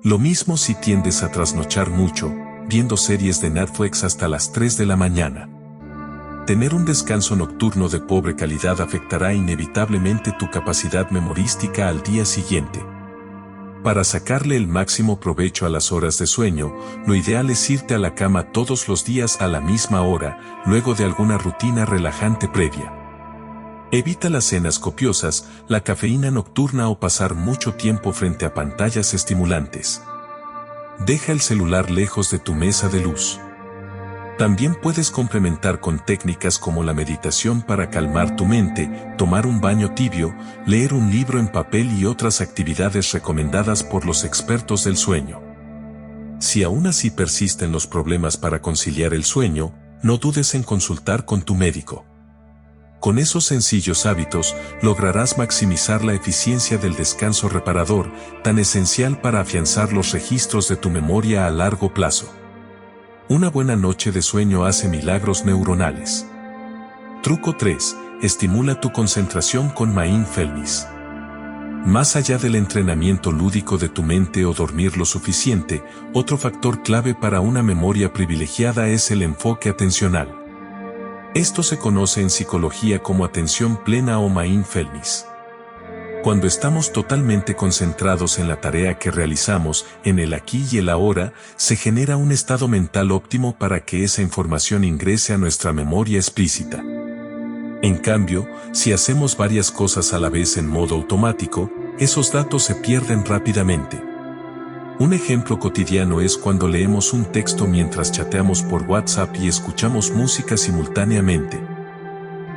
Lo mismo si tiendes a trasnochar mucho, viendo series de Netflix hasta las 3 de la mañana. Tener un descanso nocturno de pobre calidad afectará inevitablemente tu capacidad memorística al día siguiente. Para sacarle el máximo provecho a las horas de sueño, lo ideal es irte a la cama todos los días a la misma hora, luego de alguna rutina relajante previa. Evita las cenas copiosas, la cafeína nocturna o pasar mucho tiempo frente a pantallas estimulantes. Deja el celular lejos de tu mesa de luz. También puedes complementar con técnicas como la meditación para calmar tu mente, tomar un baño tibio, leer un libro en papel y otras actividades recomendadas por los expertos del sueño. Si aún así persisten los problemas para conciliar el sueño, no dudes en consultar con tu médico. Con esos sencillos hábitos, lograrás maximizar la eficiencia del descanso reparador, tan esencial para afianzar los registros de tu memoria a largo plazo. Una buena noche de sueño hace milagros neuronales. Truco 3. Estimula tu concentración con Mindfulness. Más allá del entrenamiento lúdico de tu mente o dormir lo suficiente, otro factor clave para una memoria privilegiada es el enfoque atencional. Esto se conoce en psicología como atención plena o mindfulness. Cuando estamos totalmente concentrados en la tarea que realizamos, en el aquí y el ahora, se genera un estado mental óptimo para que esa información ingrese a nuestra memoria explícita. En cambio, si hacemos varias cosas a la vez en modo automático, esos datos se pierden rápidamente. Un ejemplo cotidiano es cuando leemos un texto mientras chateamos por WhatsApp y escuchamos música simultáneamente.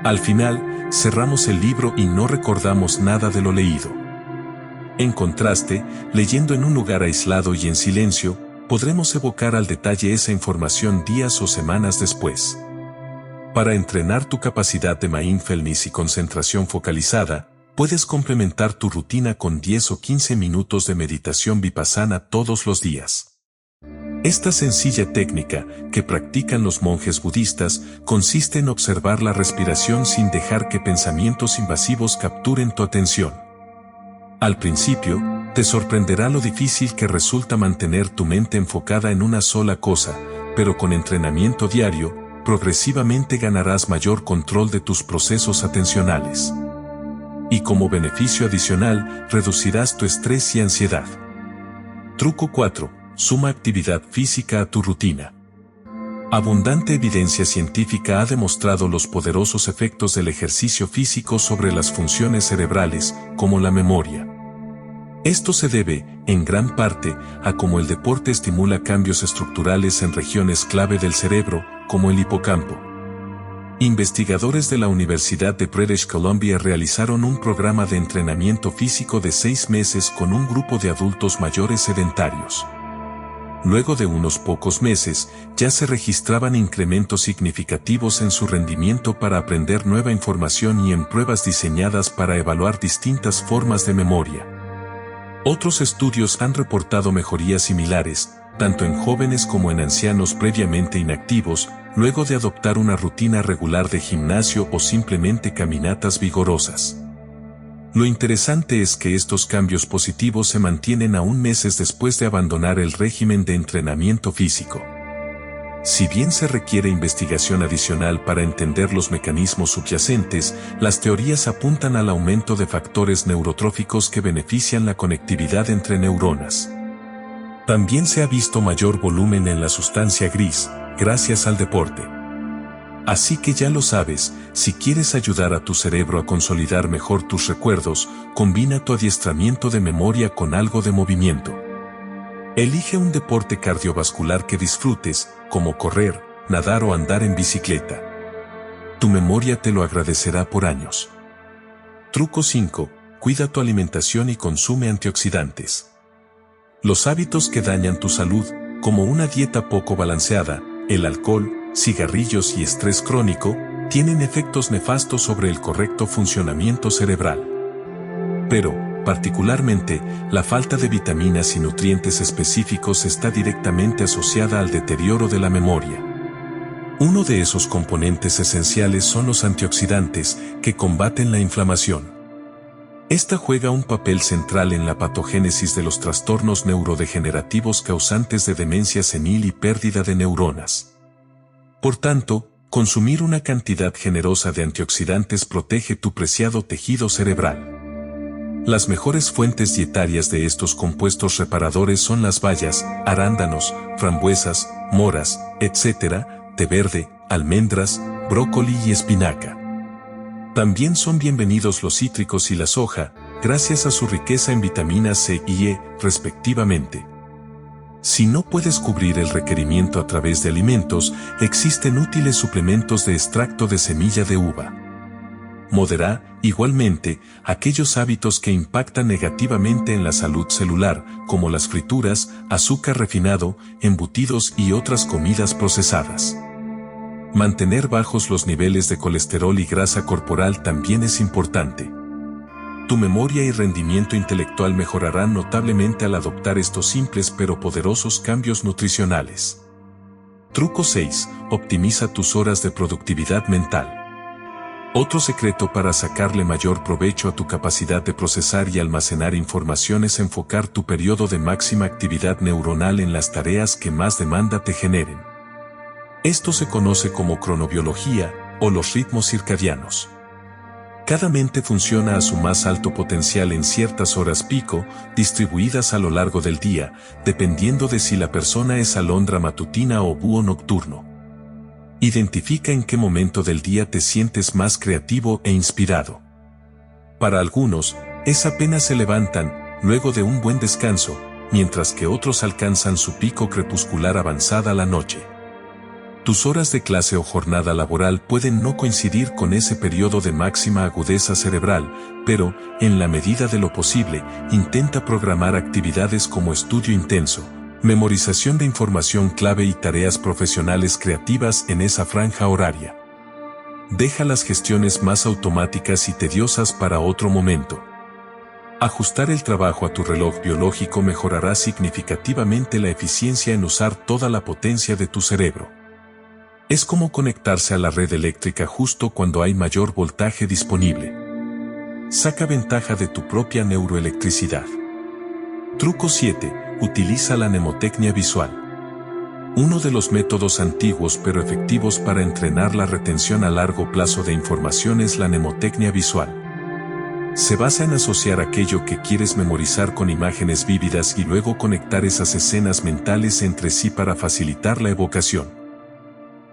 Al final, cerramos el libro y no recordamos nada de lo leído. En contraste, leyendo en un lugar aislado y en silencio, podremos evocar al detalle esa información días o semanas después. Para entrenar tu capacidad de mindfulness y concentración focalizada, puedes complementar tu rutina con 10 o 15 minutos de meditación vipassana todos los días. Esta sencilla técnica, que practican los monjes budistas, consiste en observar la respiración sin dejar que pensamientos invasivos capturen tu atención. Al principio, te sorprenderá lo difícil que resulta mantener tu mente enfocada en una sola cosa, pero con entrenamiento diario, progresivamente ganarás mayor control de tus procesos atencionales. Y como beneficio adicional, reducirás tu estrés y ansiedad. Truco 4. Suma actividad física a tu rutina. Abundante evidencia científica ha demostrado los poderosos efectos del ejercicio físico sobre las funciones cerebrales, como la memoria. Esto se debe, en gran parte, a cómo el deporte estimula cambios estructurales en regiones clave del cerebro, como el hipocampo. Investigadores de la Universidad de British Columbia realizaron un programa de entrenamiento físico de 6 meses con un grupo de adultos mayores sedentarios. Luego de unos pocos meses, ya se registraban incrementos significativos en su rendimiento para aprender nueva información y en pruebas diseñadas para evaluar distintas formas de memoria. Otros estudios han reportado mejorías similares, tanto en jóvenes como en ancianos previamente inactivos, luego de adoptar una rutina regular de gimnasio o simplemente caminatas vigorosas. Lo interesante es que estos cambios positivos se mantienen aún meses después de abandonar el régimen de entrenamiento físico. Si bien se requiere investigación adicional para entender los mecanismos subyacentes, las teorías apuntan al aumento de factores neurotróficos que benefician la conectividad entre neuronas. También se ha visto mayor volumen en la sustancia gris, gracias al deporte. Así que ya lo sabes, si quieres ayudar a tu cerebro a consolidar mejor tus recuerdos, combina tu adiestramiento de memoria con algo de movimiento. Elige un deporte cardiovascular que disfrutes, como correr, nadar o andar en bicicleta. Tu memoria te lo agradecerá por años. Truco 5. Cuida tu alimentación y consume antioxidantes. Los hábitos que dañan tu salud, como una dieta poco balanceada, el alcohol, cigarrillos y estrés crónico, tienen efectos nefastos sobre el correcto funcionamiento cerebral. Pero, particularmente, la falta de vitaminas y nutrientes específicos está directamente asociada al deterioro de la memoria. Uno de esos componentes esenciales son los antioxidantes, que combaten la inflamación. Esta juega un papel central en la patogénesis de los trastornos neurodegenerativos causantes de demencia senil y pérdida de neuronas. Por tanto, consumir una cantidad generosa de antioxidantes protege tu preciado tejido cerebral. Las mejores fuentes dietarias de estos compuestos reparadores son las bayas, arándanos, frambuesas, moras, etc., té verde, almendras, brócoli y espinaca. También son bienvenidos los cítricos y la soja, gracias a su riqueza en vitaminas C y E, respectivamente. Si no puedes cubrir el requerimiento a través de alimentos, existen útiles suplementos de extracto de semilla de uva. Modera, igualmente, aquellos hábitos que impactan negativamente en la salud celular, como las frituras, azúcar refinado, embutidos y otras comidas procesadas. Mantener bajos los niveles de colesterol y grasa corporal también es importante. Tu memoria y rendimiento intelectual mejorarán notablemente al adoptar estos simples pero poderosos cambios nutricionales. Truco 6. Optimiza tus horas de productividad mental. Otro secreto para sacarle mayor provecho a tu capacidad de procesar y almacenar información es enfocar tu periodo de máxima actividad neuronal en las tareas que más demanda te generen. Esto se conoce como cronobiología o los ritmos circadianos. Cada mente funciona a su más alto potencial en ciertas horas pico, distribuidas a lo largo del día, dependiendo de si la persona es alondra matutina o búho nocturno. Identifica en qué momento del día te sientes más creativo e inspirado. Para algunos, es apenas se levantan, luego de un buen descanso, mientras que otros alcanzan su pico crepuscular avanzada la noche. Tus horas de clase o jornada laboral pueden no coincidir con ese periodo de máxima agudeza cerebral, pero, en la medida de lo posible, intenta programar actividades como estudio intenso, memorización de información clave y tareas profesionales creativas en esa franja horaria. Deja las gestiones más automáticas y tediosas para otro momento. Ajustar el trabajo a tu reloj biológico mejorará significativamente la eficiencia en usar toda la potencia de tu cerebro. Es como conectarse a la red eléctrica justo cuando hay mayor voltaje disponible. Saca ventaja de tu propia neuroelectricidad. Truco 7. Utiliza la mnemotecnia visual. Uno de los métodos antiguos pero efectivos para entrenar la retención a largo plazo de información es la mnemotecnia visual. Se basa en asociar aquello que quieres memorizar con imágenes vívidas y luego conectar esas escenas mentales entre sí para facilitar la evocación.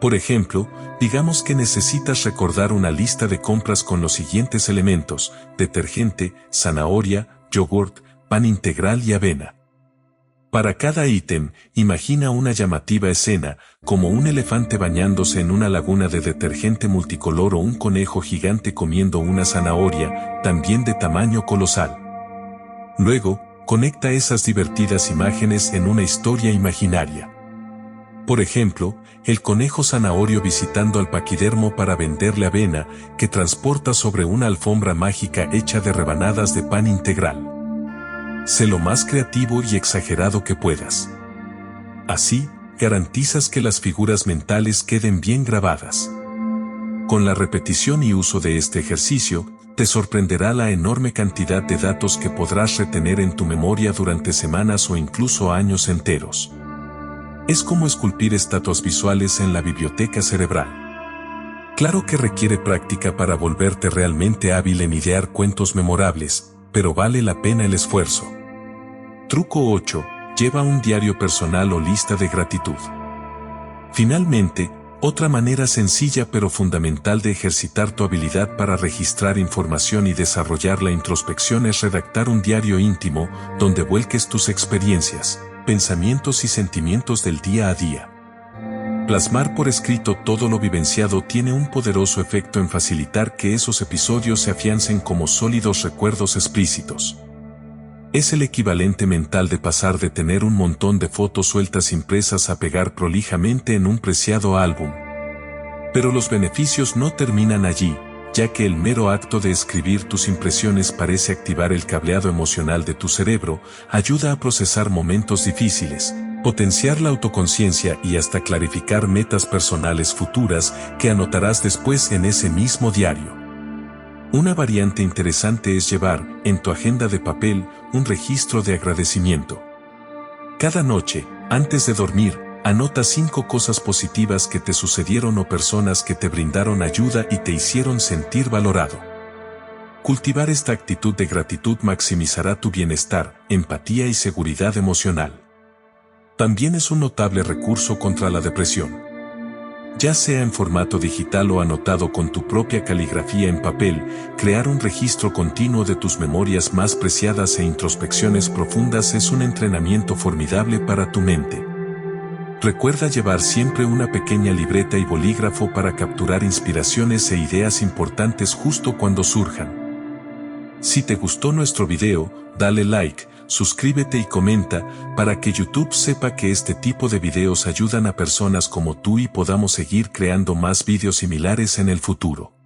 Por ejemplo, digamos que necesitas recordar una lista de compras con los siguientes elementos: detergente, zanahoria, yogurt, pan integral y avena. Para cada ítem, imagina una llamativa escena, como un elefante bañándose en una laguna de detergente multicolor o un conejo gigante comiendo una zanahoria, también de tamaño colosal. Luego, conecta esas divertidas imágenes en una historia imaginaria. Por ejemplo, el conejo zanahorio visitando al paquidermo para venderle avena, que transporta sobre una alfombra mágica hecha de rebanadas de pan integral. Sé lo más creativo y exagerado que puedas. Así, garantizas que las figuras mentales queden bien grabadas. Con la repetición y uso de este ejercicio, te sorprenderá la enorme cantidad de datos que podrás retener en tu memoria durante semanas o incluso años enteros. Es como esculpir estatuas visuales en la biblioteca cerebral. Claro que requiere práctica para volverte realmente hábil en idear cuentos memorables, pero vale la pena el esfuerzo. Truco 8. Lleva un diario personal o lista de gratitud. Finalmente, otra manera sencilla pero fundamental de ejercitar tu habilidad para registrar información y desarrollar la introspección es redactar un diario íntimo, donde vuelques tus experiencias, pensamientos y sentimientos del día a día. Plasmar por escrito todo lo vivenciado tiene un poderoso efecto en facilitar que esos episodios se afiancen como sólidos recuerdos explícitos. Es el equivalente mental de pasar de tener un montón de fotos sueltas impresas a pegar prolijamente en un preciado álbum. Pero los beneficios no terminan allí, ya que el mero acto de escribir tus impresiones parece activar el cableado emocional de tu cerebro, ayuda a procesar momentos difíciles, potenciar la autoconciencia y hasta clarificar metas personales futuras que anotarás después en ese mismo diario. Una variante interesante es llevar, en tu agenda de papel, un registro de agradecimiento. Cada noche, antes de dormir, anota 5 cosas positivas que te sucedieron o personas que te brindaron ayuda y te hicieron sentir valorado. Cultivar esta actitud de gratitud maximizará tu bienestar, empatía y seguridad emocional. También es un notable recurso contra la depresión. Ya sea en formato digital o anotado con tu propia caligrafía en papel, crear un registro continuo de tus memorias más preciadas e introspecciones profundas es un entrenamiento formidable para tu mente. Recuerda llevar siempre una pequeña libreta y bolígrafo para capturar inspiraciones e ideas importantes justo cuando surjan. Si te gustó nuestro video, dale like, suscríbete y comenta, para que YouTube sepa que este tipo de videos ayudan a personas como tú y podamos seguir creando más videos similares en el futuro.